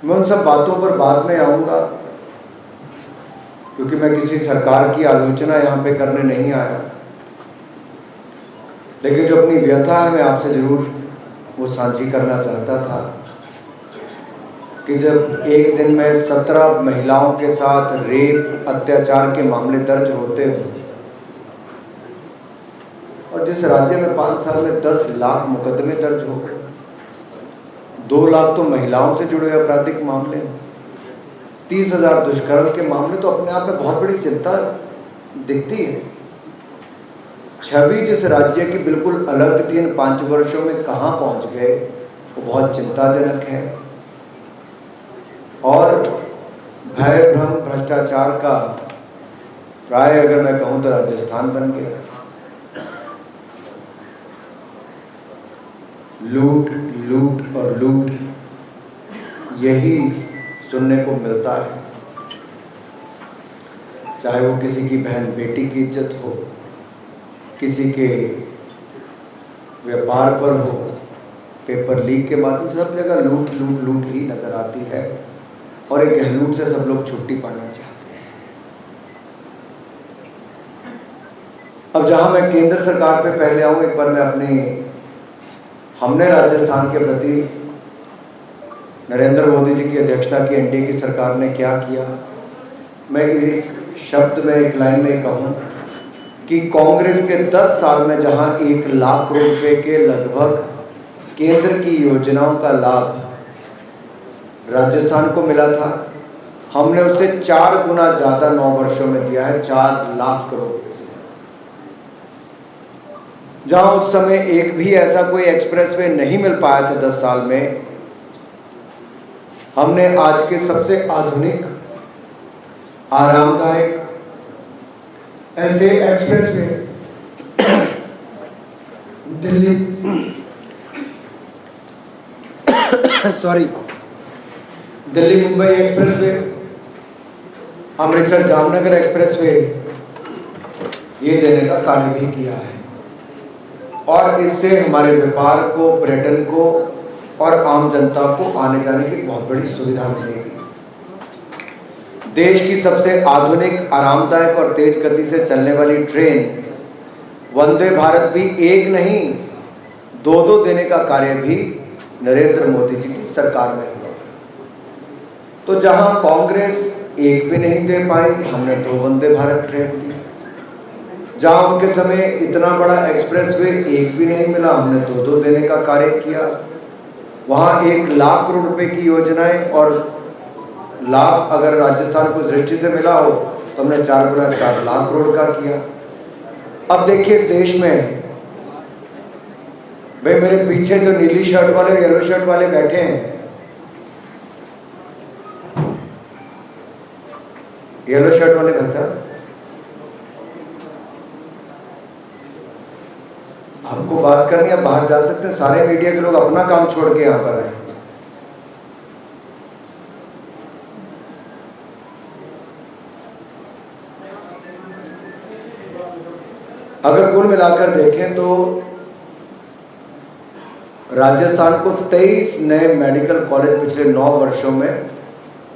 मैं उन सब बातों पर बाद में आऊँगा, क्योंकि मैं किसी सरकार की आलोचना यहाँ पे करने नहीं आया, लेकिन जो अपनी व्यथा है मैं आपसे ज़रूर वो साझी करना चाहता था कि जब एक दिन में 17 महिलाओं के साथ रेप अत्याचार के मामले दर्ज होते हो और जिस राज्य में 5 साल में 10 लाख मुकदमे दर्ज हो गए, 2 लाख तो महिलाओं से जुड़े आपराधिक मामले, 30,000 दुष्कर्म के मामले, तो अपने आप में बहुत बड़ी चिंता दिखती है। छवि जिस राज्य की बिल्कुल अलग थी, इन 5 वर्षों में कहाँ पहुँच गए, वो बहुत चिंताजनक है। और भय भ्रम भ्रष्टाचार का प्राय अगर मैं कहूँ तो राजस्थान बन गया। लूट लूट और लूट, यही सुनने को मिलता है। चाहे वो किसी की बहन बेटी की इज्जत हो, किसी के व्यापार पर हो, पेपर लीक के माध्यम से, सब जगह लूट लूट लूट ही नजर आती है। और एक गहलूट से सब लोग छुट्टी पाना चाहते हैं। अब जहां मैं केंद्र सरकार पे पहले आऊं, एक बार मैं हमने राजस्थान के प्रति नरेंद्र मोदी जी की अध्यक्षता की एनडीए की सरकार ने क्या किया, मैं एक शब्द में, एक लाइन में कहूं कि कांग्रेस के 10 साल में जहां 1 लाख करोड़ रुपए के लगभग केंद्र की योजनाओं का लाभ राजस्थान को मिला था, हमने उससे 4 गुना ज्यादा 9 वर्षों में दिया है, 4 लाख करोड़ रुपए से। जहां उस समय एक भी ऐसा कोई एक्सप्रेसवे नहीं मिल पाया था 10 साल में, हमने आज के सबसे आधुनिक, आरामदायक ऐसे expressway Delhi Delhi Mumbai expressway, Amritsar Jamnagar expressway, ये देने का कार्य भी किया है। और इससे हमारे व्यापार को, पर्यटन को और आम जनता को आने जाने की बहुत बड़ी सुविधा मिलेगी। देश की सबसे आधुनिक, आरामदायक और तेज गति से चलने वाली ट्रेन वंदे भारत भी 1 नहीं 2 देने का कार्य भी नरेंद्र मोदी जी की सरकार में हुआ। तो जहां कांग्रेस 1 भी नहीं दे पाई, हमने 2 वंदे भारत ट्रेन दी। जहां उनके समय इतना बड़ा एक्सप्रेसवे 1 भी नहीं मिला, हमने 2 देने का कार्य किया। वहां 1 लाख करोड़ रुपए की योजनाएं और लाभ अगर राजस्थान को दृष्टि से मिला हो तो हमने 4 गुना 4 लाख करोड़ का किया। अब देखिए देश में, भाई मेरे पीछे जो नीली शर्ट वाले, येलो शर्ट वाले बैठे हैं, येलो शर्ट वाले भाई साहब, हमको बात करनी है, बाहर जा सकते हैं। सारे मीडिया के लोग अपना काम छोड़ के यहां पर आए। अगर कुल मिलाकर देखें तो राजस्थान को 23 नए मेडिकल कॉलेज पिछले 9 वर्षों में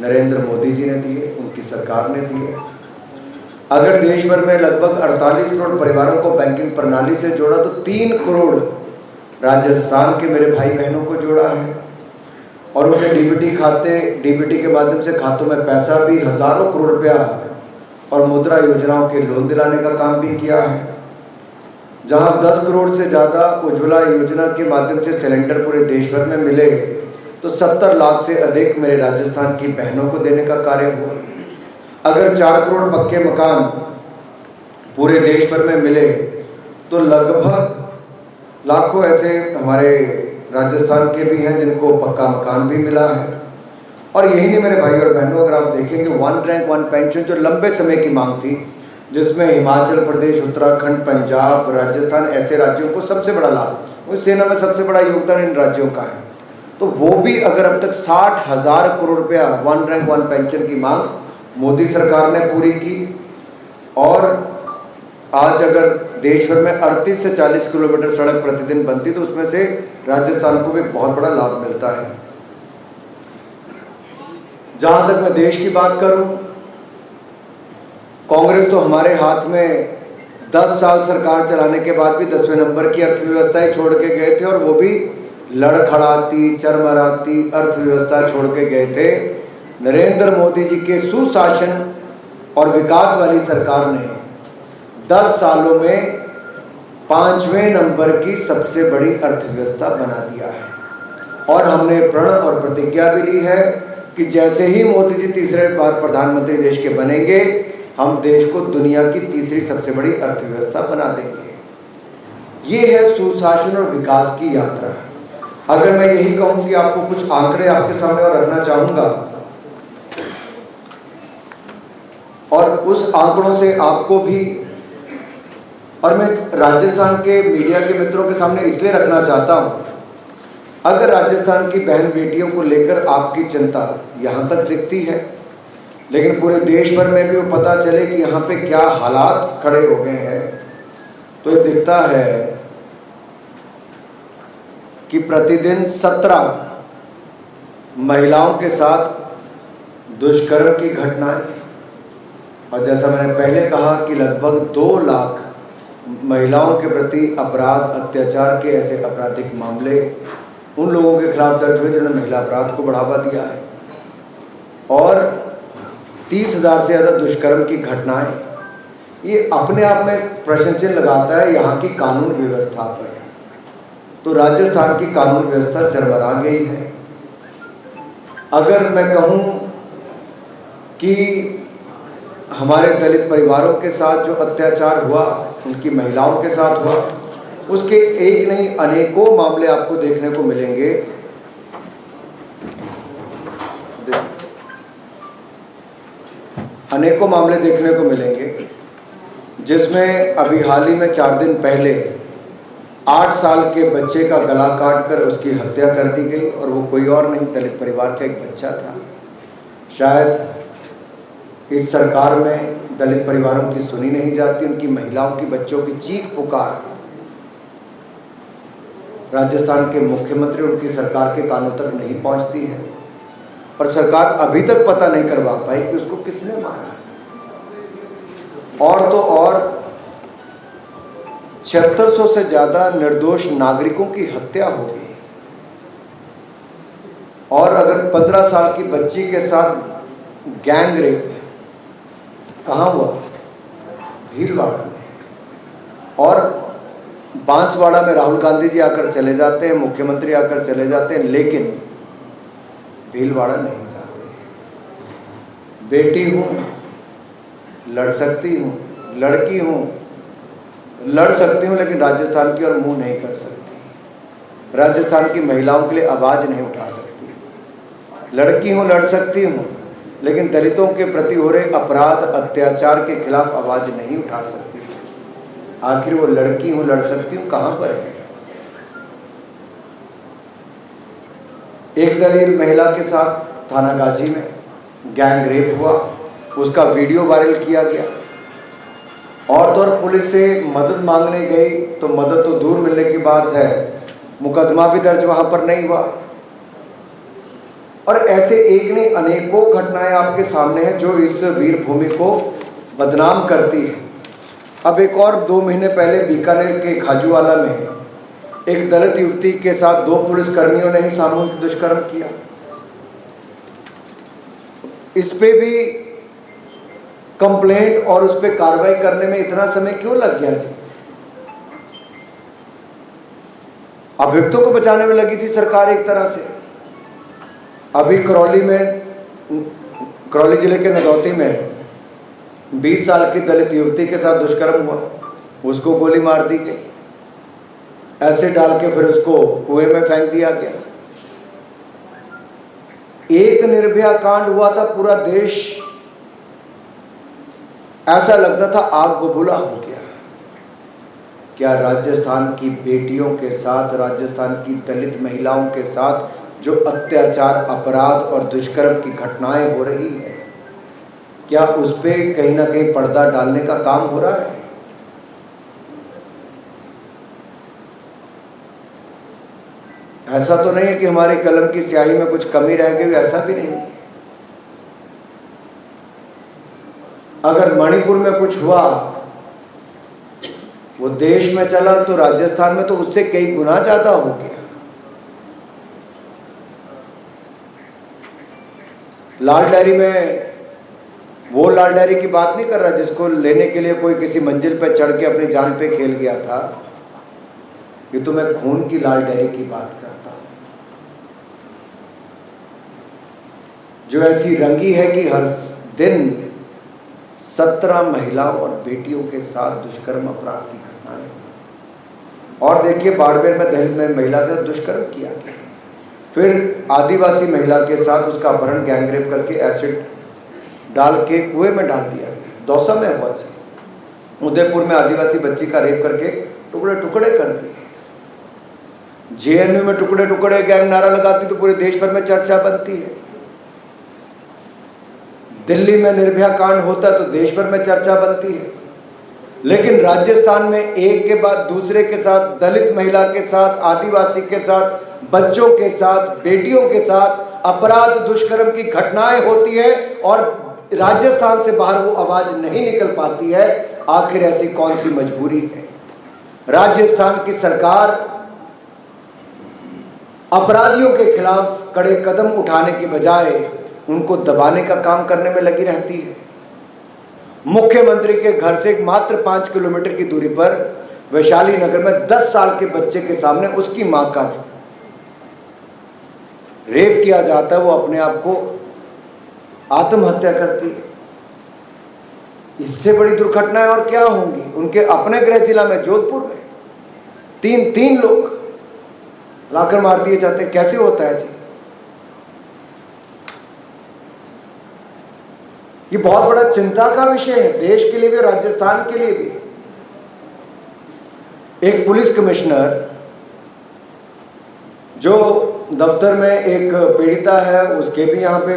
नरेंद्र मोदी जी ने दिए, उनकी सरकार ने दिए। अगर देश भर में लगभग 48 करोड़ परिवारों को बैंकिंग प्रणाली से जोड़ा तो 3 करोड़ राजस्थान के मेरे भाई बहनों को जोड़ा है। और उन्हें डीबीटी के माध्यम से खातों में पैसा भी हजारों करोड़ रुपया और मुद्रा योजनाओं के लोन दिलाने का काम भी किया है। जहां 10 करोड़ से ज़्यादा उज्ज्वला योजना के माध्यम से सिलेंडर पूरे देश भर में मिले, तो 70 लाख से अधिक मेरे राजस्थान की बहनों को देने का कार्य हुआ। अगर 4 करोड़ पक्के मकान पूरे देश भर में मिले तो लगभग लाखों ऐसे हमारे राजस्थान के भी हैं जिनको पक्का मकान भी मिला है। और यही नहीं मेरे भाई और बहनों, अगर आप देखेंगे 1 रैंक 1 पेंशन जो लंबे समय की मांग थी, जिसमें हिमाचल प्रदेश, उत्तराखंड, पंजाब, राजस्थान ऐसे राज्यों को सबसे बड़ा लाभ, उस सेना में सबसे बड़ा योगदान इन राज्यों का है, तो वो भी अगर अब तक 60,000 करोड़ रुपया 1 रैंक 1 पेंशन की मांग मोदी सरकार ने पूरी की। और आज अगर देश भर में 38 से 40 किलोमीटर सड़क प्रतिदिन बनती तो उसमें से राजस्थान को भी बहुत बड़ा लाभ मिलता है। जहां तक मैं देश की बात करूं, कांग्रेस तो हमारे हाथ में 10 साल सरकार चलाने के बाद भी 10वें नंबर की अर्थव्यवस्था ही छोड़ के गए थे, और वो भी लड़खड़ाती चरमराती अर्थव्यवस्था छोड़ के गए थे। नरेंद्र मोदी जी के सुशासन और विकास वाली सरकार ने 10 सालों में 5वें नंबर की सबसे बड़ी अर्थव्यवस्था बना दिया है। और हमने प्रण और प्रतिज्ञा भी ली है कि जैसे ही मोदी जी तीसरे बार प्रधानमंत्री देश के बनेंगे, हम देश को दुनिया की तीसरी सबसे बड़ी अर्थव्यवस्था बना देंगे। ये है सुशासन और विकास की यात्रा। अगर मैं यही कहूं कि आपको कुछ आंकड़े आपके सामने और रखना चाहूंगा, और उस आंकड़ों से आपको भी, और मैं राजस्थान के मीडिया के मित्रों के सामने इसलिए रखना चाहता हूं, अगर राजस्थान की बहन बेटियों को लेकर आपकी चिंता यहाँ तक दिखती है, लेकिन पूरे देश भर में भी वो पता चले कि यहाँ पे क्या हालात खड़े हो गए हैं, तो ये दिखता है कि प्रतिदिन 17 महिलाओं के साथ दुष्कर्म की घटनाएं, और जैसा मैंने पहले कहा कि लगभग 2 लाख महिलाओं के प्रति अपराध, अत्याचार के ऐसे आपराधिक मामले उन लोगों के खिलाफ दर्ज हुए जिन्होंने महिला अपराध को बढ़ावा दिया है, और 30,000 से ज़्यादा दुष्कर्म की घटनाएं। ये अपने आप में प्रश्न चिन्ह लगाता है यहाँ की कानून व्यवस्था पर। तो राजस्थान की कानून व्यवस्था चरमरा गई है। अगर मैं कहूँ कि हमारे दलित परिवारों के साथ जो अत्याचार हुआ, उनकी महिलाओं के साथ हुआ, उसके एक नहीं अनेकों मामले आपको देखने को मिलेंगे। अनेकों मामले देखने को मिलेंगे जिसमें अभी हाल ही में 4 दिन पहले 8 साल के बच्चे का गला काटकर उसकी हत्या कर दी गई, और वो कोई और नहीं, दलित परिवार का एक बच्चा था। शायद इस सरकार में दलित परिवारों की सुनी नहीं जाती, उनकी महिलाओं की, बच्चों की चीख पुकार राजस्थान के मुख्यमंत्री, उनकी सरकार के कानों तक नहीं पहुंचती है, और सरकार अभी तक पता नहीं करवा पाई कि उसको किसने मारा। और तो और 7600 से ज्यादा निर्दोष नागरिकों की हत्या हो गई, और अगर 15 साल की बच्ची के साथ गैंग रेप कहाँ हुआ? भीलवाड़ा में। और बांसवाड़ा में राहुल गांधी जी आकर चले जाते हैं, मुख्यमंत्री आकर चले जाते हैं, लेकिन भीलवाड़ा नहीं जाते। बेटी हूँ, लड़ सकती हूँ, लड़की हूँ, लड़ सकती हूँ, लेकिन राजस्थान की ओर मुंह नहीं कर सकती। राजस्थान की महिलाओं के लिए आवाज़ नहीं उठा सकती। लड़की हूँ, लड़ सकती हूँ, लेकिन दलितों के प्रति हो रहे अपराध, अत्याचार के खिलाफ आवाज़ नहीं उठा सकती। आखिर वो लड़की हूँ, लड़ सकती हूँ कहाँ पर है? एक दलित महिला के साथ थाना गाजी में गैंग रेप हुआ, उसका वीडियो वायरल किया गया, और तो और पुलिस से मदद मांगने गई तो मदद तो दूर मिलने की बात है, मुकदमा भी दर्ज वहां पर नहीं हुआ। और ऐसे एक नहीं अनेकों घटनाएं आपके सामने हैं जो इस वीर भूमि को बदनाम करती है। अब एक और 2 महीने पहले बीकानेर के खाजूवाला में एक दलित युवती के साथ 2 पुलिसकर्मियों ने ही सामूहिक दुष्कर्म किया। इस पे भी कंप्लेंट और उस पर कार्रवाई करने में इतना समय क्यों लग गया जी? अभियुक्तों को बचाने में लगी थी सरकार एक तरह से। अभी करौली जिले के नदौती में 20 साल की दलित युवती के साथ दुष्कर्म हुआ, उसको गोली मार दी गई, एसिड डाल के फिर उसको कुएं में फेंक दिया गया। एक निर्भया कांड हुआ था, पूरा देश ऐसा लगता था आग बबूला हो गया। क्या राजस्थान की बेटियों के साथ, राजस्थान की दलित महिलाओं के साथ जो अत्याचार, अपराध और दुष्कर्म की घटनाएं हो रही है, क्या उस पर कहीं ना कहीं पर्दा डालने का काम हो रहा है? ऐसा तो नहीं है कि हमारी कलम की स्याही में कुछ कमी रह गई, ऐसा भी नहीं। अगर मणिपुर में कुछ हुआ, वो देश में चला, तो राजस्थान में तो उससे कई गुना ज्यादा हो गया। लाल डायरी में, वो लाल डायरी की बात नहीं कर रहा जिसको लेने के लिए कोई किसी मंजिल पर चढ़ के अपनी जान पे खेल गया था, ये तो मैं खून की लाल डायरी की बात करता हूं, जो ऐसी रंगी है कि हर दिन 17 महिलाओं और बेटियों के साथ दुष्कर्म अपराध की घटनाएं। और देखिए, बाड़मेर में दहेज में महिला का दुष्कर्म किया गया, फिर आदिवासी महिला के साथ उसका अपहरण, गैंगरेप करके एसिड डाल के कुएं में डाल दिया गया। दौसा में हुआ जी, उदयपुर में आदिवासी बच्ची का रेप करके टुकड़े टुकड़े कर दिए। जेएनयू में टुकड़े टुकड़े गैंग नारा लगाती तो पूरे देश भर में चर्चा बनती है। दिल्ली में निर्भया कांड होता है तो देश भर में चर्चा बनती है। लेकिन राजस्थान में एक के बाद दूसरे के साथ, दलित महिला के साथ, आदिवासी के साथ, बच्चों के साथ, बेटियों के साथ अपराध, दुष्कर्म की घटनाएं होती है और राजस्थान से बाहर वो आवाज नहीं निकल पाती है। आखिर ऐसी कौन सी मजबूरी है? राजस्थान की सरकार अपराधियों के खिलाफ कड़े कदम उठाने के बजाय उनको दबाने का काम करने में लगी रहती है। मुख्यमंत्री के घर से मात्र 5 किलोमीटर की दूरी पर वैशाली नगर में 10 साल के बच्चे के सामने उसकी मां का रेप किया जाता है, वो अपने आप को आत्महत्या करती है। इससे बड़ी दुर्घटनाएं और क्या होंगी? उनके अपने गृह जिला में, जोधपुर में, तीन लोग लाकर मार दिए जाते हैं। कैसे होता है जी? ये बहुत बड़ा चिंता का विषय है, देश के लिए भी, राजस्थान के लिए भी। एक पुलिस कमिश्नर जो दफ्तर में एक पीड़िता है, उसके भी यहाँ पे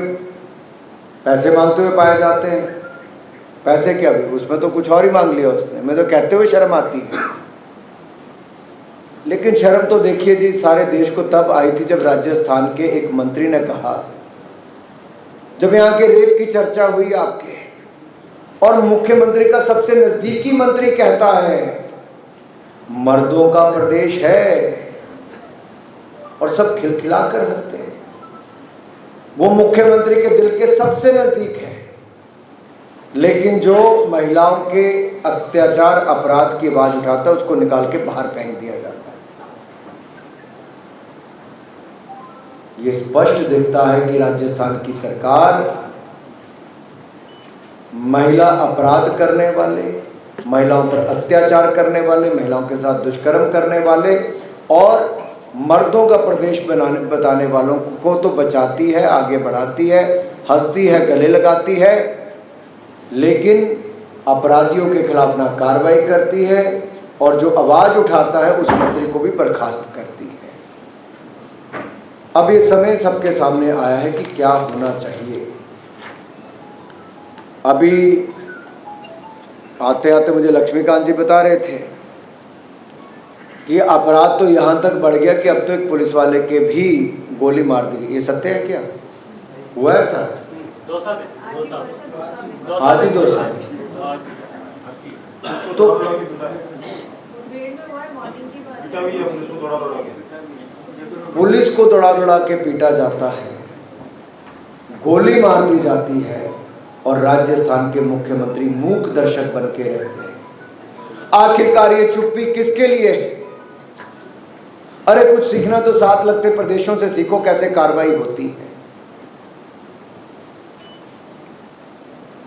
पैसे मांगते हुए पाए जाते हैं। पैसे क्या, भी उसमें तो कुछ और ही मांग लिया उसने। मैं तो कहते हुए शर्म आती है। लेकिन शर्म तो देखिए जी, सारे देश को तब आई थी जब राजस्थान के एक मंत्री ने कहा, जब यहाँ के रेप की चर्चा हुई आपके, और मुख्यमंत्री का सबसे नजदीकी मंत्री कहता है मर्दों का प्रदेश है, और सब खिलखिलाकर हंसते हैं। वो मुख्यमंत्री के दिल के सबसे नजदीक है, लेकिन जो महिलाओं के अत्याचार, अपराध की आवाज उठाता है, उसको निकाल के बाहर फेंक दिया जाता है। ये स्पष्ट दिखता है कि राजस्थान की सरकार महिला अपराध करने वाले, महिलाओं पर अत्याचार करने वाले, महिलाओं के साथ दुष्कर्म करने वाले और मर्दों का प्रदेश बताने वालों को तो बचाती है, आगे बढ़ाती है, हंसती है, गले लगाती है, लेकिन अपराधियों के खिलाफ ना कार्रवाई करती है, और जो आवाज उठाता है उस मंत्री को भी बर्खास्त करती है। अब ये समय सबके सामने आया है कि क्या होना चाहिए। अभी आते आते मुझे लक्ष्मीकांत जी बता रहे थे कि अपराध तो यहां तक बढ़ गया कि अब तो एक पुलिस वाले के भी गोली मार दी गई। ये सत्य है क्या? हुआ है सर? आज ही 2 साल तो पुलिस को दौड़ा दौड़ा के पीटा जाता है, गोली मार दी जाती है, और राजस्थान के मुख्यमंत्री मूक दर्शक बन के रहते हैं। आखिरकार ये चुप्पी किसके लिए है? अरे कुछ सीखना तो साथ लगते प्रदेशों से सीखो, कैसे कार्रवाई होती है।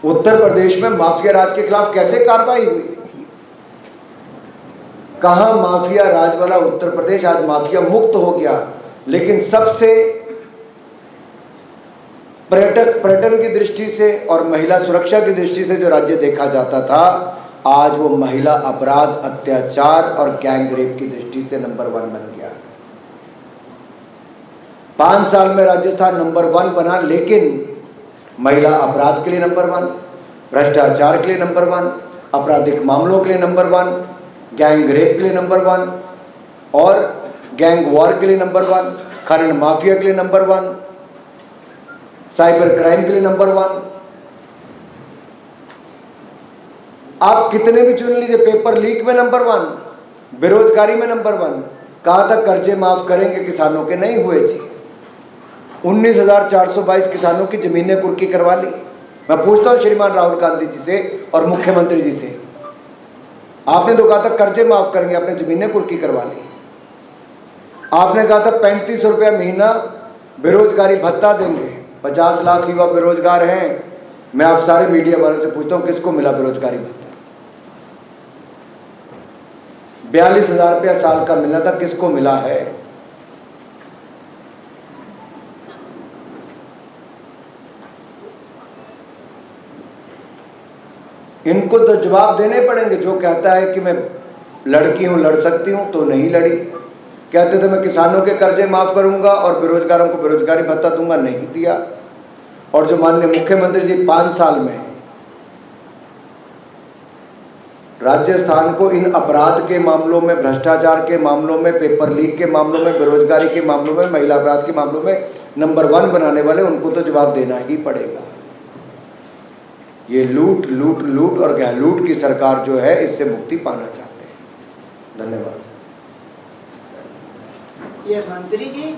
उत्तर प्रदेश में माफिया राज के खिलाफ कैसे कार्रवाई हुई? कहां माफिया राज वाला उत्तर प्रदेश आज माफिया मुक्त हो गया, लेकिन सबसे पर्यटन की दृष्टि से और महिला सुरक्षा की दृष्टि से जो राज्य देखा जाता था, आज वो महिला अपराध, अत्याचार और गैंग रेप की दृष्टि से नंबर 1 बन गया। 5 साल में राजस्थान नंबर 1 बना, लेकिन महिला अपराध के लिए नंबर 1, भ्रष्टाचार के लिए नंबर 1, आपराधिक मामलों के लिए नंबर 1, गैंग रेप के लिए नंबर 1 और गैंग वॉर के लिए नंबर 1, खनन माफिया के लिए नंबर 1, साइबर क्राइम के लिए नंबर 1। आप कितने भी चुन लीजिए, पेपर लीक में नंबर 1, बेरोजगारी में नंबर 1, कहाँ तक कर्जे माफ करेंगे किसानों के? नहीं हुए जी। 19,422 किसानों की जमीनें कुर्की करवा ली। मैं पूछता हूँ श्रीमान राहुल गांधी जी से और मुख्यमंत्री जी से, आपने तो कहा था कर्जे माफ करेंगे, आपने जमीनें कुर्की करवा ली। आपने कहा था 35 रुपया महीना बेरोजगारी भत्ता देंगे, 50 लाख युवा बेरोजगार हैं। मैं आप सारे मीडिया वालों से पूछता हूँ, किसको मिला बेरोजगारी भत्ता? 42,000 रुपया साल का मिलना था, किसको मिला है? इनको तो जवाब देने पड़ेंगे। जो कहता है कि मैं लड़की हूं, लड़ सकती हूं, तो नहीं लड़ी। कहते थे मैं किसानों के कर्जे माफ करूंगा और बेरोजगारों को बेरोजगारी भत्ता दूंगा, नहीं दिया। और जो माननीय मुख्यमंत्री जी 5 साल में राजस्थान को इन अपराध के मामलों में, भ्रष्टाचार के मामलों में, पेपर लीक के मामलों में, बेरोजगारी के मामलों में, महिला अपराध के मामलों में नंबर 1 बनाने वाले, उनको तो जवाब देना ही पड़ेगा। ये लूट लूट लूट और गहलूट की सरकार जो है, इससे मुक्ति पाना चाहते हैं। धन्यवाद। ये मंत्री जी